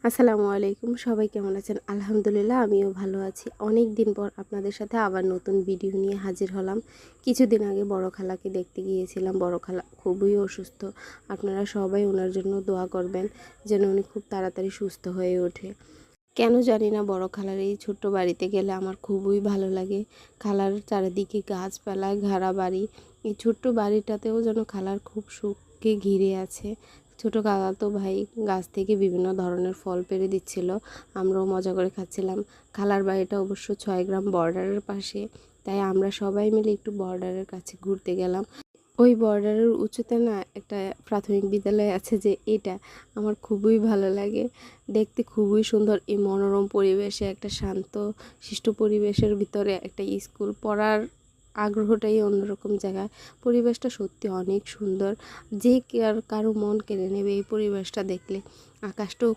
আসসালামু আলাইকুম, সবাই কেমন আছেন? আলহামদুলিল্লাহ আমিও ভালো আছি। অনেক দিন পর আপনাদের সাথে আবার নতুন ভিডিও নিয়ে হাজির হলাম। কিছুদিন আগে বড় খালাকে দেখতে গিয়েছিলাম। বড় খালা খুবই অসুস্থ। আপনারা সবাই ওনার জন্য দোয়া করবেন যেন উনি খুব তাড়াতাড়ি সুস্থ হয়ে ওঠে। কেন জানি না বড় খালার এই ছোট্ট বাড়িতে গেলে আমার খুবই ভালো লাগে। খালার চারিদিকে গাছপালা, ঘেরা বাড়ি। এই ছোট্ট বাড়িটাতেও যেন খালার খুব সুখকে ঘিরে আছে। ছোট খালাতো ভাই গাছ থেকে বিভিন্ন ধরনের ফল পেড়ে দিচ্ছিল, আমরাও মজা করে খাচ্ছিলাম। খালার বাড়িটা অবশ্য 6 গ্রাম বর্ডারের পাশে, তাই আমরা সবাই মিলে একটু বর্ডারের কাছে ঘুরতে গেলাম। ওই বর্ডারের উঁচুতে না একটা প্রাথমিক বিদ্যালয় আছে, যে এটা আমার খুবই ভালো লাগে। দেখতে খুবই সুন্দর। এই মনোরম পরিবেশে, একটা শান্ত শিষ্ট পরিবেশের ভিতরে একটা স্কুল পড়ার আগ্রহটাই অন্যরকম জায়গায়। পরিবেশটা সত্যি অনেক সুন্দর, যে কারো মন কেড়ে নেবে এই পরিবেশটা দেখলে। আকাশটাও